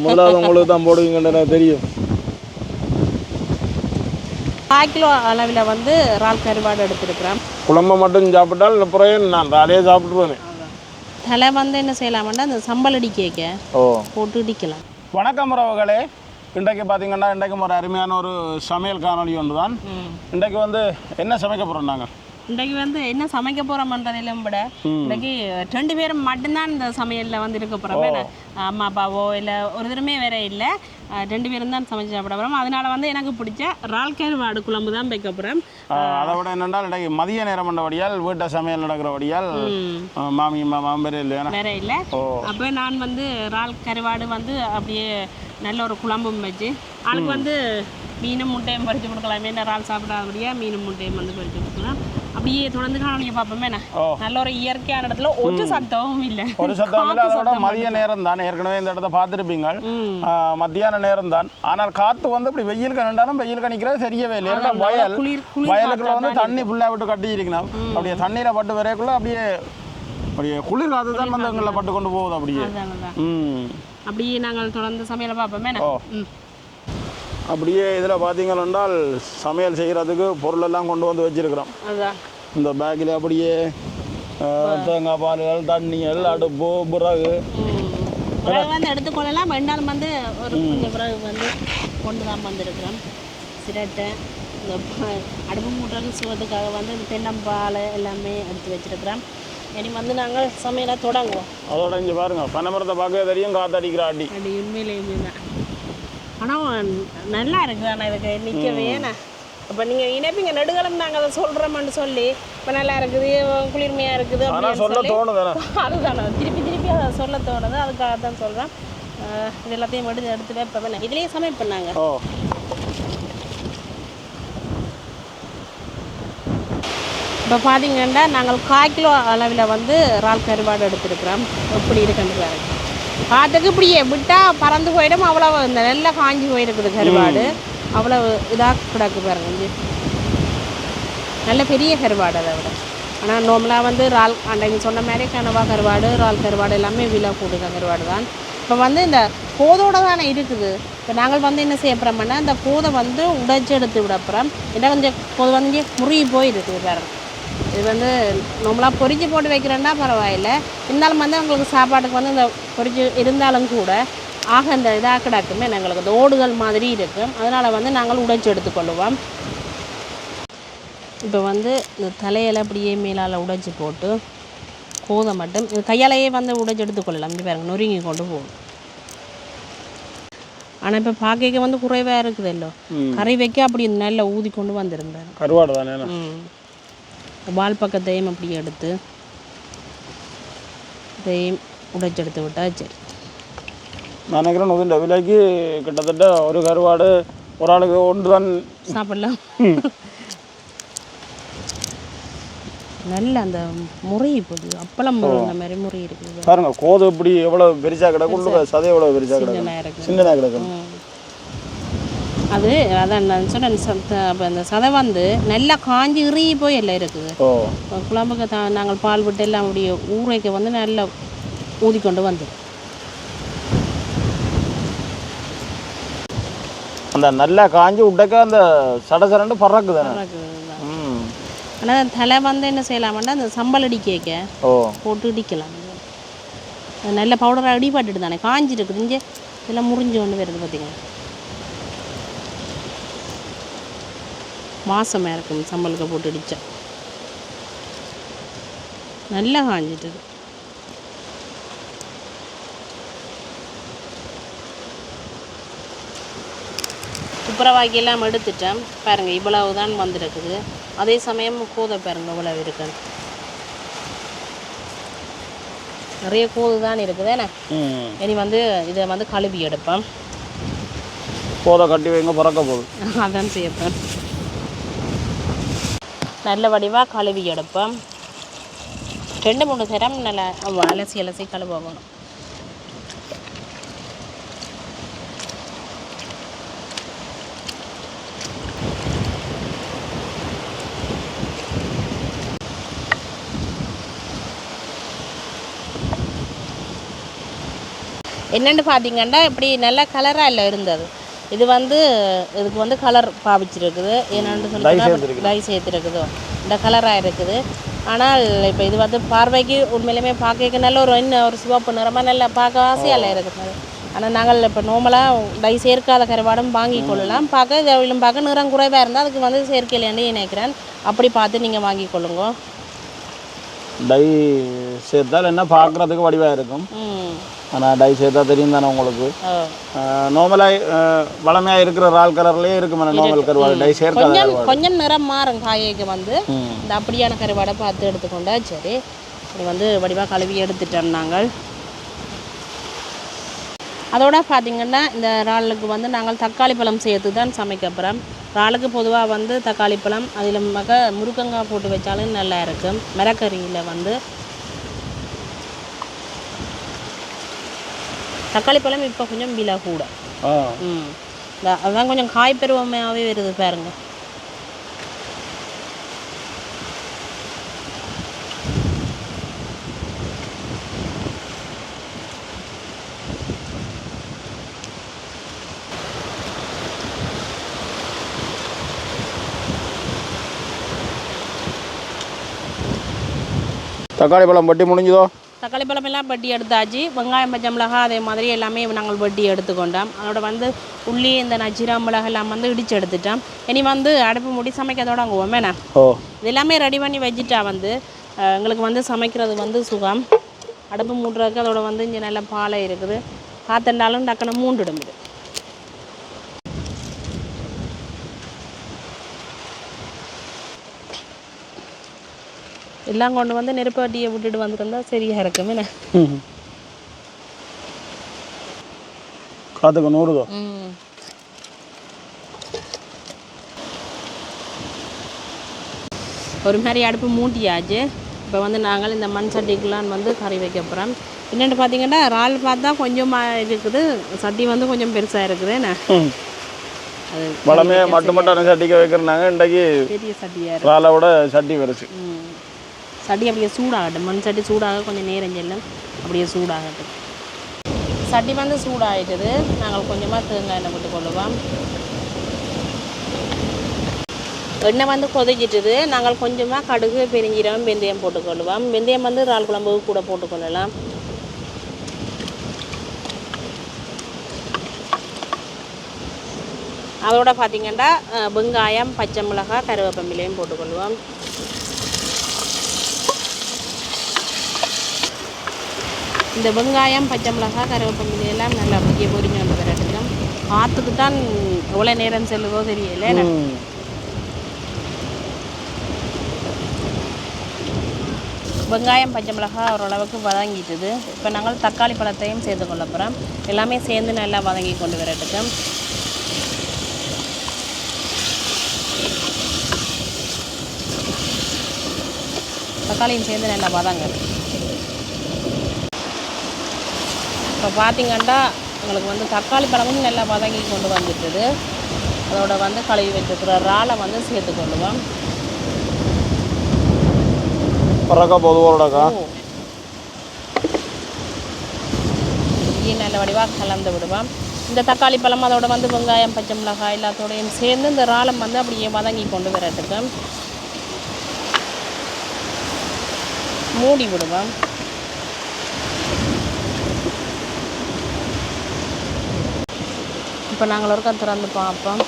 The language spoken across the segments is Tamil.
முதலாவது உங்களுக்கு தான் போடுவீங்கன்னு எனக்கு தெரியும். 1/4 கிலோ அளவில் வந்து இறால் கருவாடு எடுத்துருக்குறேன். குழம்பு மட்டும் சாப்பிட்டால் அப்புறம் நான் ராலையே சாப்பிட்டுருவேன். தலை வந்து என்ன செய்யலாம்னா அந்த சம்பல் அடிக்க போட்டு இடிக்கலாம். வணக்கம் உறவுகளே, இன்றைக்கு பார்த்தீங்கன்னா இன்றைக்கு ஒரு அருமையான ஒரு சமையல் காணொலி ஒன்று தான். இன்றைக்கு வந்து என்ன சமைக்க போகிறோம் நாங்கள்? இன்றைக்கு வந்து என்ன சமைக்க போகிறோம்ன்றதிலும் விட இன்றைக்கு 2 பேரும் மட்டும்தான் இந்த சமையலில் வந்து இருக்க போகிறோம். அம்மா அப்பாவோ இல்லை ஒரு தரமே வேற இல்லை, 2 பேரும் தான் சமைச்சு சாப்பிட போகிறோம். அதனால வந்து எனக்கு பிடிச்ச இறால் கருவாடு குழம்பு தான் வைக்க போகிறோம். அதை விட என்னென்றால் இன்றைக்கு மதிய நேரம் பண்ணபடியால் வீட்டை சமையல் நடக்கிறபடியால் மாமி மாமா வேற இல்லை. அப்போ நான் வந்து இறால் கருவாடு வந்து அப்படியே நல்ல ஒரு குழம்பும் வச்சு அதுக்கு வந்து மீனும் முட்டையும் பறித்து கொடுக்கலாமே. இறால் சாப்பிடாதபடியாக மீனும் முட்டையும் வந்து பறித்து கொடுக்கலாம். அப்படியே தொடர்ந்து காணொலியை பார்ப்போமே. நல்ல ஒரு இயற்கையான இடத்துல ஒரு சத்தமும் இல்லை. அதோட மதிய நேரம் தான். ஏற்கனவே இந்த இடத்த பார்த்துருப்பீங்க, மத்தியான நேரம் தான். ஆனால் காற்று வந்து இப்படி வெயில் கண்டாலும் வெயில் கணிக்கிறது தெரியவே இல்லை. வயலுக்குள்ள வந்து தண்ணி ஃபுல்லாக விட்டு கட்டி இருக்கணும். அப்படியே தண்ணீரை பட்டு வரைக்குள்ள அப்படியே குளிர் காற்று தான் வந்து எங்களை பட்டு கொண்டு போகுது. அப்படியே நாங்கள் தொடர்ந்து சமையலை பார்ப்போமே. அப்படியே இதில் பார்த்தீங்கன்னால் சமையல் செய்கிறதுக்கு பொருளெல்லாம் கொண்டு வந்து வச்சுருக்கிறோம். இந்த பேக்கில் அப்படியே தேங்காய் பால்கள், தண்ணிகள், அடுப்பு, பிறகு வந்து எடுத்துக்கொள்ளலாம். ரெண்டாலும் வந்து ஒரு கொஞ்சம் பிறகு வந்து கொண்டு தான் வந்துருக்கிறோம். சிரட்டை, இந்த அடுப்பு மூட்டுறது சுவத்துக்காக வந்து இந்த தென்னம்பால் எல்லாமே எடுத்து வச்சுருக்கிறோம். இனி வந்து நாங்கள் சமையலை தொடங்குவோம். அதோட இங்கே பாருங்கள், பனைமரத்தை பார்க்க தெரியும், காற்றடிக்கிற அடி உண்மையிலேயுமே தான். ஆனால் நல்லா இருக்குது. ஆனால் இதுக்கு நிற்கவே அப்போ நீங்கள் இணைப்பிங்க நெடுகாலம் நாங்கள் அதை சொல்கிறோம்னு சொல்லி இப்போ நல்லா இருக்குது, குளிர்மையாக இருக்குது அப்படின்னு சொல்லி அதுதானே திருப்பி அதை சொல்ல தோணுது. அதுக்காக தான் சொல்கிறேன். இது எல்லாத்தையும் எடுத்து வைப்பேன். இதுலேயே சமைப்பேன் நாங்கள். இப்போ பார்த்தீங்கன்னா நாங்கள் 1/4 கிலோ அளவில் வந்து இறால் கருவாடு எடுத்துருக்குறோம். எப்படி இருக்குன்னு பாருங்க. பார்த்துக்கு இப்படியே விட்டால் பறந்து போயிடும். அவ்வளோ இந்த நல்லா காஞ்சி போயிருக்குது கருவாடு. அவ்வளோ இதாக கிடக்கு பாருங்க. நல்ல பெரிய கருவாடு அதை விட. ஆனால் நார்மலாக வந்து இறால் அன்றைக்கு சொன்ன மாதிரி கனவா கருவாடு, இறால் கருவாடு எல்லாமே விலை கூடுங்க கருவாடு தான். இப்போ வந்து இந்த கோதோடு தானே இருக்குது. இப்போ நாங்கள் வந்து என்ன செய்ய போகிறோம்னா இந்த கோதை வந்து உடைச்சி எடுத்து விட போகிறோம். ஏன்னா கொஞ்சம் கோதை வந்து முறுகி போயிருக்குது பாருங்க. இது வந்து நம்மளாக பொரிச்சு போட்டு வைக்கிறேன்னா பரவாயில்லை. இருந்தாலும் வந்து உங்களுக்கு சாப்பாட்டுக்கு வந்து இந்த பொரிச்சு இருந்தாலும் கூட ஆக இந்த இதாக கிடக்குமே எங்களுக்கு இந்த ஓடுகள் மாதிரி இருக்கும். அதனால் வந்து நாங்கள் உடைச்சி எடுத்துக்கொள்ளுவோம். இப்போ வந்து இந்த தலையில் அப்படியே மேலால் உடைச்சி போட்டு கோதை மட்டும் இது கையாலேயே வந்து உடைச்சி எடுத்துக்கொள்ளலாம். இப்படி பாருங்க, நொறுங்கி கொண்டு போகும். ஆனால் இப்போ பார்க்க வந்து குறைவாக இருக்குது. இல்லை கறி வைக்க அப்படி நல்லா ஊதி கொண்டு வந்துருந்தார் கருவாடு தானே. வால் பக்கத்தையும் அப்படி எடுத்து இதையும் உடைச்சி எடுத்து விட்டால் சரி. நான் நினைக்கிறேன் இந்த விலைக்கு கிட்டத்தட்ட ஒரு கருவாடு ஒரு ஆளுக்கு ஒன்று தான் சாப்பிடலாம். நல்ல அந்த முறை போகுது, அப்பளம் அந்த மாதிரி முறை இருக்குது பாருங்க. கோது இப்படி எவ்வளோ பெருசாக கிடக்கு, சதை எவ்வளோ பெருசாக கிடக்கு, சின்னதாக கிடக்கு. அதான் நான் சொன்னேன். அப்போ அந்த சதை வந்து நல்லா காஞ்சி இறுகி போய் எல்லாம் இருக்குது. குழம்புக்கு நாங்கள் பால் விட்டு எல்லாம் அப்படியே ஊரைக்கு வந்து நல்லா ஊதி கொண்டு வந்து அந்த நல்லா காஞ்சி விட்டக்க அந்த சடசரண்டு பறக்கு தானே. ஆனால் தலை வந்து என்ன செய்யலாம்னா அந்த சம்பல் அடிக்க போட்டு இடிக்கலாம். நல்ல பவுடராக அடிபட்டுட்டு தானே காஞ்சிருக்குது. இங்கே இதெல்லாம் முறிஞ்சு கொண்டு வருது பார்த்தீங்க. வாசமாக இருக்கும் சம்பளுக்கு போட்டு இடித்தா. நல்லா காஞ்சிட்டுது. துப்புரவாக்கியெல்லாம் எடுத்துட்டேன் பாருங்கள். இவ்வளவு தான் வந்துருக்குது. அதே சமயம் கோதை பாருங்கள் இவ்வளவு இருக்குன்னு. நிறைய கோது தான் இருக்குது. ஏன்னா இனி வந்து இதை வந்து கழுவி எடுப்பேன். கோதை கட்டி வைங்க, பறக்க போகுது. அதான் செய்யப்பேன். நல்ல வடிவாக கழுவி எடுப்போம். 2-3 தரம் நல்லா அலசி கழுவணும். என்னென்னு பார்த்தீங்கன்னா இப்படி நல்ல கலராக இல்லை இருந்தது. இது வந்து இதுக்கு வந்து கலர் பாவிச்சிருக்குது. என்னென்னு சொல்லி டை சேர்த்துருக்குதோ இந்த கலராக இருக்குது. ஆனால் இப்போ இது வந்து பார்வைக்கு உண்மையிலுமே பார்க்க நல்ல ஒரு சிவப்பு நிறமாக நல்லா பார்க்க ஆசையால் இருக்குது. ஆனால் நாங்கள் இப்போ நார்மலாக டை சேர்க்காத கருவாடும் வாங்கி கொள்ளலாம். பார்க்க இதிலும் பார்க்க நிறம் குறைவாக இருந்தால் அதுக்கு வந்து சேர்க்கலையான்னு நினைக்கிறேன். அப்படி பார்த்து நீங்கள் வாங்கி கொள்ளுங்க. டை சேர்த்தால் என்ன பார்க்குறதுக்கு வடிவாக இருக்கும். ஆனால் டை சேர்த்தா தெரியும் தானே உங்களுக்கு. நார்மலாக வளமையாக இருக்கிற ரால் கலர்லேயே இருக்கும் நார்மல் கருவாடு. டை சேர்க்காத கொஞ்சம் நிறம் மாறும் காய்க்கு வந்து இந்த அப்படியான கருவாடை பார்த்து எடுத்துக்கொண்டா சரி. இது வந்து வடிவாக கழுவி எடுத்துட்டோம் நாங்கள். அதோட பார்த்திங்கன்னா இந்த இறாலுக்கு வந்து நாங்கள் தக்காளி பழம் சேர்த்து தான் சமைக்க போகிறோம். இறாலுக்கு பொதுவாக வந்து தக்காளி பழம் அதில் முருங்கங்காய் போட்டு வச்சாலும் நல்லா இருக்கும். மிரக்கறியில் வந்து தக்காளி பழம் இப்போ கொஞ்சம் விலை கூட. அதுதான் கொஞ்சம் காய் பருவமாகவே வருது பாருங்க. தக்காளி பழம் பட்டி முடிஞ்சதோ? தக்காளி பழம் எல்லாம் வட்டி எடுத்தாச்சு. வெங்காயம் பச்சை மிளகாய் அதே மாதிரி எல்லாமே நாங்கள் வட்டி எடுத்துக்கொண்டோம். அதோட வந்து உள்ளி இந்த நஜீரா மிளகாய் எல்லாம் வந்து இடித்து எடுத்துட்டோம். இனி வந்து அடுப்பு மூடி சமைக்கிறதோட அங்கே ஓமேண்ணா இது எல்லாமே ரெடி பண்ணி வச்சுட்டா வந்து எங்களுக்கு வந்து சமைக்கிறது வந்து சுகம். அடுப்பு மூடுறதுக்கு அதோட வந்து இங்கே நல்ல பாலை இருக்குது. காத்தண்டாலும் டக்குன்னு மூண்டுடும். இது எல்லாம் கொண்டு வந்து நெருப்பாட்டியை விட்டுட்டு வந்துருந்தா சரியாக இருக்குமே. காத்துக்கு நூறுதோ? ஒரு மாதிரி அடுப்பு மூட்டியாச்சு. இப்போ வந்து நாங்கள் இந்த மண் சட்டிக்கெலாம் வந்து கறி வைக்க போகிறோம். என்னென்னு பார்த்தீங்கன்னா இறால் பார்த்தா கொஞ்சமாக இருக்குது, சட்டி வந்து கொஞ்சம் பெருசாக இருக்குது. அது வளமே மட்டும் சட்டிக்க வைக்கிறாங்க. இன்றைக்கு பெரிய சட்டியாக இறாலோட சட்டி பெருசு. சட்டி அப்படியே சூடாகட்டும். மண் சட்டி சூடாக கொஞ்சம் நேரம் செல்லும். அப்படியே சூடாகட்டும். சட்டி வந்து சூடாகிட்டது. நாங்கள் கொஞ்சமாக தேங்காய் எண்ணெய் போட்டு கொள்ளுவோம். எண்ணெய் வந்து கொதிச்சிட்டுது. நாங்கள் கொஞ்சமாக கடுகு பெருஞ்சீரகம் வெந்தயம் போட்டுக்கொள்ளுவோம். வெந்தயம் வந்து இறால் குழம்பு கூட போட்டுக்கொள்ளலாம். அதோட பார்த்திங்கன்னா வெங்காயம் பச்சை மிளகாய் கருவேப்பமிலையும் போட்டுக்கொள்வோம். இந்த வெங்காயம் பச்சை மிளகாய் கருவேப்பமிலையெல்லாம் நல்லா அப்படியே பொரிஞ்சு வந்து வரட்டும். ஆற்றுக்கு தான் எவ்வளோ நேரம் செல்லுதோ தெரியல. வெங்காயம் பச்சை மிளகாய் ஓரளவுக்கு வதங்கிட்டுது. இப்போ நாங்கள் தக்காளி பழத்தையும் சேர்த்து கொள்ள போகிறோம். எல்லாமே சேர்ந்து நல்லா வதங்கி கொண்டு வரட்டும். தக்காளியும் சேர்ந்து நல்லா வதங்க. இப்போ பார்த்திங்கன்னா உங்களுக்கு வந்து தக்காளி பழமும் நல்லா வதங்கி கொண்டு வந்துட்டுது. அதோட வந்து கழுவி வச்சுருக்கிற இறாலை வந்து சேர்த்துக்கொள்ளுவோம். நல்ல வடிவாக கலந்து விடுவோம். இந்த தக்காளி பழம் அதோட வந்து வெங்காயம் பச்சை மிளகாய் எல்லாத்தோடையும் சேர்ந்து இந்த இறாலம் வந்து அப்படியே வதங்கி கொண்டு வரட்டுக்கு மூடி விடுவோம். இப்போ நாங்கள் ஒருக்கா திறந்து பார்ப்போம்.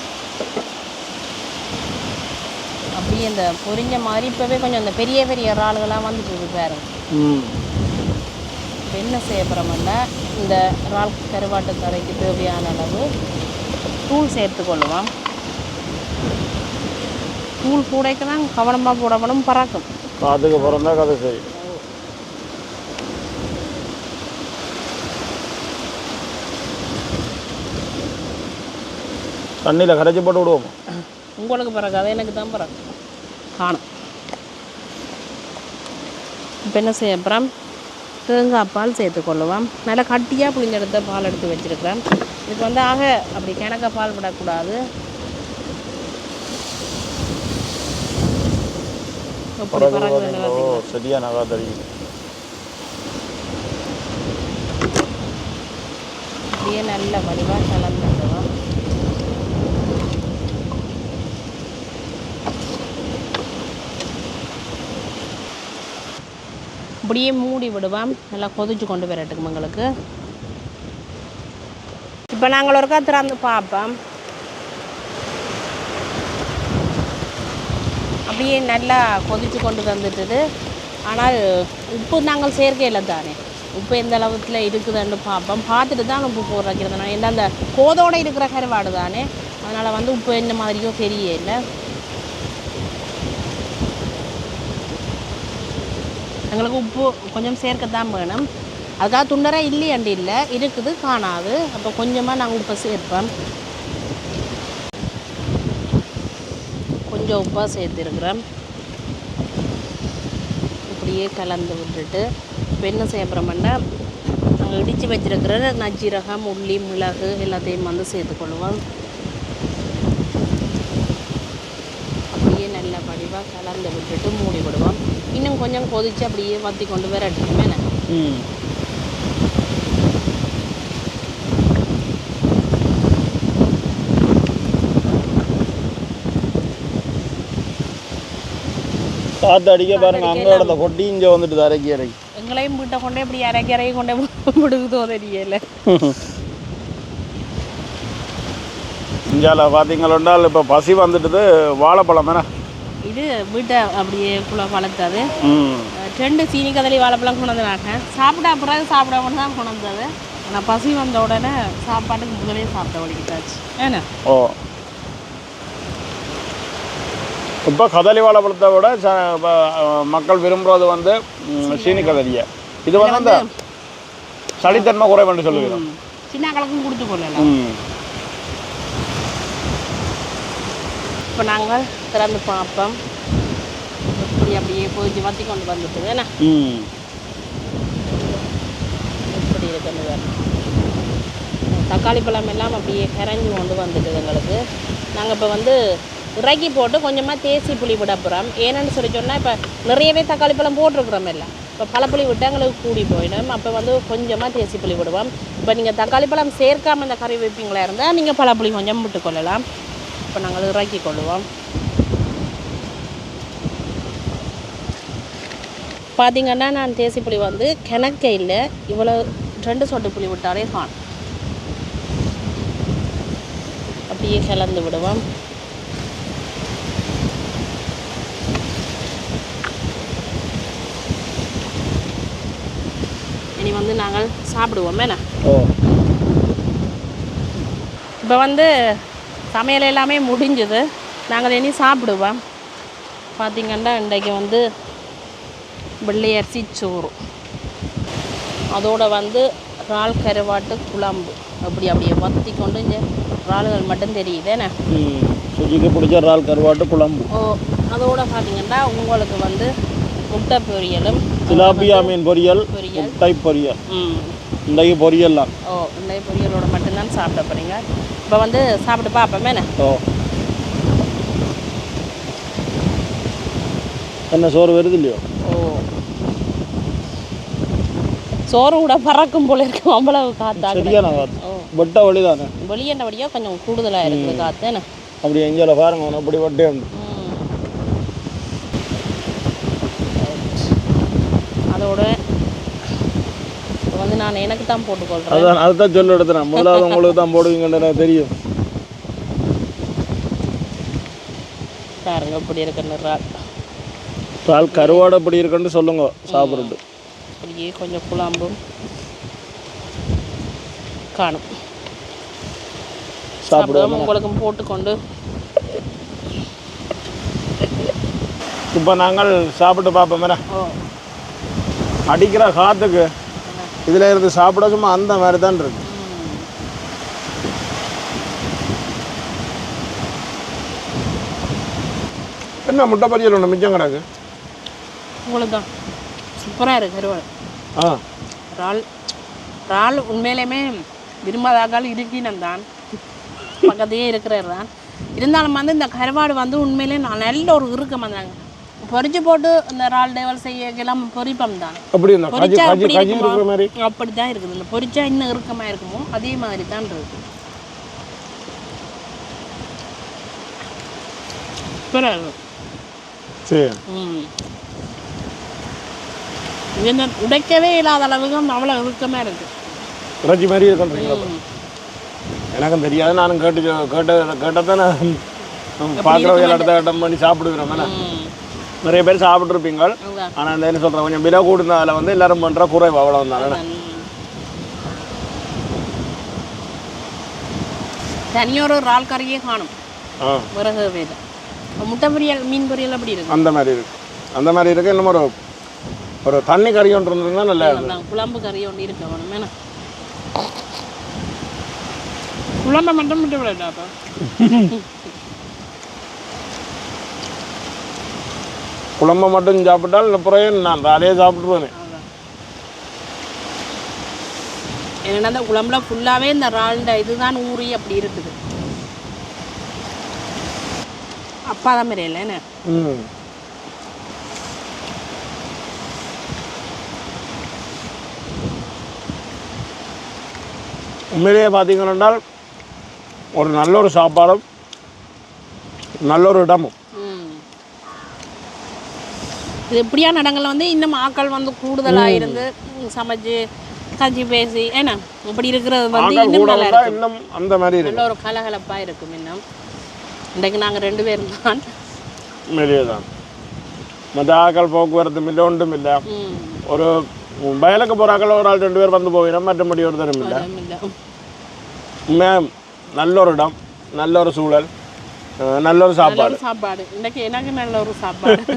அப்படியே இந்த பொரிஞ்ச மாதிரி இப்போவே கொஞ்சம் இந்த பெரிய பெரிய இறால்களாக வந்துட்டு பாருங்க. இப்போ என்ன செய்ய போகிறோம்னா இந்த இறால் கருவாட்டு கரைக்கு தேவையான அளவு தூள் சேர்த்துக்கொள்ளுவோம். தூள் கூடைக்கு தான் கவனமாக போடப்படும், பறக்கும். அதுக்கு பிறந்தா கதை சரி. தண்ணியில் கரைச்சி போட்டு விடுவோம். உங்களுக்கு பிறக்காது, எனக்கு தான் பிறக்கும் காணும். இப்போ என்ன செய்ய போகிறோம், தேங்காய் பால் சேர்த்துக்கொள்ளுவோம். நல்லா கட்டியாக புளிஞ்செடுத்த பால் எடுத்து வச்சுருக்கிறேன். இதுக்கு வந்து ஆக அப்படி கிணக்க பால் விடக்கூடாது. சரியா நல்லா தெரியும். அப்படியே நல்ல வடிவாக கலந்துடுவோம். அப்படியே மூடி விடுவோம். நல்லா கொதிச்சு கொண்டு வரட்டுக்கும் எங்களுக்கு. இப்போ நாங்கள் ஒருக்கா திறந்து பார்ப்போம். அப்படியே நல்லா கொதிச்சு கொண்டு வந்துட்டுது. ஆனால் உப்பு நாங்கள் சேர்க்கையில் தானே, உப்பு எந்த அளவுக்கு இருக்குதுன்னு பார்ப்போம். பார்த்துட்டு தான் உப்பு போடுற வைக்கிறது. ஏன்னா அந்த கோதோடு இருக்கிற கருவாடு தானே, அதனால் வந்து உப்பு என்ன மாதிரியோ தெரியல. எங்களுக்கு உப்பு கொஞ்சம் சேர்க்கத்தான் வேணும். அதுக்காக துண்டரை இல்லையாண்டு இல்லை, இருக்குது காணாது. அப்போ கொஞ்சமாக நாங்கள் உப்பை சேர்ப்போம். கொஞ்சம் உப்பாக சேர்த்துருக்குறோம். இப்படியே கலந்து விட்டுட்டு இப்போ என்ன செய்யப்படுறோம்னா, நாங்கள் இடித்து வச்சுருக்கிற நஜீரகம், உள்ளி, மிளகு எல்லாத்தையும் வந்து சேர்த்துக்கொள்வோம். அப்படியே நல்ல வடிவாக கலந்து விட்டுட்டு மூடி விடுவோம். இன்னும் கொஞ்சம் கொதிச்சு அப்படியே வற்றி கொண்டு வரட்டுமே. காற்று அடிக்க பாருங்க, அங்கே கொட்டி இங்கே வந்துட்டு இறக்கி எங்களையும் வீட்டை கொண்டே இப்படி இறக்கி கொண்டே விடுக்குதோ தெரியல. இந்தியாவில் பார்த்தீங்களா இப்போ பசி வந்துட்டுது. வாழைப்பழம் தானே இது வீட்டை அப்படியே வளர்த்தது. 2 சீனி கதலி வாழைப்பழம் கொண்டு வந்தாங்க. சாப்பிட அப்புறம் சாப்பிடாம தான் கொண்டு வந்தது. ஆனால் பசி வந்த உடனே சாப்பாட்டுக்கு முதலே சாப்பிட வலிக்கிட்டாச்சு. ஏன்னா இப்போ கதலி வாழைப்பழத்தை விட மக்கள் விரும்புறது வந்து சீனி கதலியை. இது வந்து அந்த சளித்தன்மை குறைவுன்னு சொல்லுகிறோம். சின்ன கலக்கும் கொடுத்து கொள்ளலாம். இப்போ நாங்கள் திறந்து பார்ப்போம். இப்படி அப்படியே போயிட்டு வற்றி கொண்டு வந்துட்டு என்ன இப்படி இருக்குன்னு வேணும். தக்காளி பழம் எல்லாம் அப்படியே கரைஞ்சி கொண்டு வந்துட்டுது எங்களுக்கு. நாங்கள் இப்போ வந்து இறக்கி போட்டு கொஞ்சமாக தேசி புளி விட போகிறோம். ஏன்னு சொல்லி சொன்னால் இப்போ நிறையவே தக்காளி பழம் போட்டிருக்கிறோம் இல்லை. இப்போ பழப்புளி விட்டு எங்களுக்கு கூடி போயிடும். அப்போ வந்து கொஞ்சமாக தேசி புளி விடுவோம். இப்போ நீங்கள் தக்காளி பழம் சேர்க்காமல் இந்த கறி வைப்பீங்களா இருந்தால் நீங்கள் பழப்புளி கொஞ்சம் விட்டுக்கொள்ளலாம். இப்போ நாங்கள் இறக்கி கொள்ளுவோம். பார்த்திங்கன்னா நான் தேசி புளி வந்து கிணக்கையில் இவ்வளோ 2 சொட்டு புளி விட்டாலே காணும். அப்படியே கலந்து விடுவோம். இனி வந்து நாங்கள் சாப்பிடுவோம். என்ன இப்போ வந்து சமையல் எல்லாமே முடிஞ்சுது. நாங்கள் இனி சாப்பிடுவோம். பார்த்திங்கன்னா இன்றைக்கு வந்து வெள்ளை அரிசி சோறு, அதோடு வந்து இறால் கருவாட்டு குழம்பு அப்படி அப்படியே வற்றி கொண்டு இங்கே இறால்கள் மட்டும் தெரியுதுண்ணே. சுஜிக்கு பிடிச்ச இறால் கருவாட்டு குழம்பு. அதோடு பார்த்திங்கன்னா உங்களுக்கு வந்து முட்டை பொரியலும், திலாப்பியா மீன் பொரியல், முட்டை பொரியல். இன்றைக்கு பொரியல்லாம் இன்றைக்கு பொரியலோட மட்டும்தான் சாப்பிட போகிறீங்க. இப்போ வந்து சாப்பிட்டு பார்ப்போமே. என்ன சோறு வருது இல்லையோ? சோறு கூட பறக்கும் போல இருக்கும். அவ்வளவு காற்றா சரியான காற்று. வெட்ட வழி தானே, வெளியேண்ட வழியாக கொஞ்சம் கூடுதலாக இருக்குது காற்று. என்ன அப்படி எங்கேயால பாருங்க, அப்படி வட்டே உண்டு. அதோட வந்து நான் எனக்கு தான் போட்டுக்கொள்கிறேன். அதுதான் சொல்ல எடுத்துறேன். முதலாவது உங்களுக்கு தான் போடுவீங்கன்னு எனக்கு தெரியும். பாருங்க இப்படி இருக்குன்னு இறால் கருவாடு எப்படி இருக்குன்னு சொல்லுங்க சாப்பிட்றது. அப்படியே கொஞ்சம் குழம்பும் காணும். சாப்பிடுவோம். உங்களுக்கும் போட்டுக்கொண்டு இப்போ நாங்கள் சாப்பிட்டு பார்ப்போம். அடிக்கிற காற்றுக்கு இதில் இருந்து சாப்பிட சும்மா அந்த மாதிரி தான் இருக்கு. என்ன முட்டை பொரியல் ஒன்று மிச்சம் கிடக்கு. உங்களுக்கு தான் சூப்பராக இருக்குது கருவாடு. இறால் உண்மையிலேயுமே விரும்பாதாக்கால் இருக்கினம் தான், பக்கத்தையே இருக்கிறது தான். இருந்தாலும் வந்து இந்த கருவாடு வந்து உண்மையிலே நல்ல ஒரு இறுக்கம் வந்தாங்க. பொரிச்சு போட்டு இந்த இறால் டேவல் செய்யலாம் பொரிப்பம் தான். அப்படி இந்த கஜி பொரிச்சா கஜி கஜி இருக்கிற மாதிரி அப்படி தான் இருக்குது. இந்த பொரிச்சா இன்னும் இறுக்கமாக இருக்குமோ அதே மாதிரி தான் இருக்குது. சரி. இது உடைக்கவே இல்லாத அளவுக்கு அவ்வளோ இறுக்கமாக இருக்குது. இறைச்சி மாதிரி இருக்குன்றீங்களா? எனக்கும் தெரியாது, நானும் கேட்டதான் பார்க்குறவங்க இடத்த கட்டம் பண்ணி சாப்பிடுக்கிறோம். நிறைய பேர் சாப்பிட்ருப்பீங்க. ஆனால் இந்த என்ன சொல்கிறேன், கொஞ்சம் விலை கூடுனதில் வந்து எல்லாரும் பண்ணுற குறைவு அவ்வளோ தானே. தனியொரு இறால் கறியே காணும். விறகு வேலை முட்டை பொரியல் மீன் பொரியல் அப்படி இருக்கு. அந்த மாதிரி இருக்கு, அந்த மாதிரி இருக்கு. இன்னும் ஒரு தண்ணி கறி ஒன்று இருந்ததுன்னா நல்லா இருக்கும். குழம்பு கறி ஒன்று இருக்கு. வேணும் வேணும் குழம்பை மட்டும் விட்டு விடாப்பா. குழம்பை மட்டும் சாப்பிட்டால் இந்த புறையும் நான் அதையே சாப்பிட்டுருவேன். என்னென்னா அந்த குழம்புல ஃபுல்லாகவே இந்த இறால்ட இதுதான் ஊறி அப்படி இருக்குது. அப்பா தான் மாரி இல்லை என்ன. உண்மையிலேயே பார்த்தீங்கன்னா ஒரு நல்ல ஒரு சாப்பாடும் நல்ல ஒரு இடமும். இது இப்படியான இடங்கள்ல வந்து இன்னும் ஆக்கள் வந்து கூடுதலாக இருந்து சமைச்சு கஞ்சி பேசி ஏன்னா இப்படி இருக்கிறது வந்து இன்னும் நல்லா இருக்கும். இன்னும் அந்த மாதிரி நல்ல ஒரு கலகலப்பாக இருக்கும். இன்னும் இன்றைக்கு நாங்கள் 2 பேரும் தான் வெளியே தான். மற்ற ஆக்கள் போக்குவரத்து இல்லை, ஒன்றும் இல்லை. ஒரு வயலுக்கு போகிறாக்கள் ஒரு ஆள் 2 பேர் வந்து போகிறோம், மற்றபடி ஒரு தரம் இல்லை. நல்ல ஒரு இடம், நல்ல ஒரு சூழல், நல்ல ஒரு சாப்பாடு. இன்றைக்கு எனக்கு நல்ல ஒரு சாப்பாடு.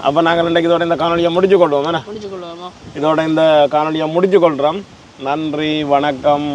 அப்போ நாங்கள் இன்றைக்கு இதோட இந்த காணொலியை முடிச்சு கொள்வோம். இதோட இந்த காணொலியை முடிச்சு கொள்கிறோம். நன்றி, வணக்கம்.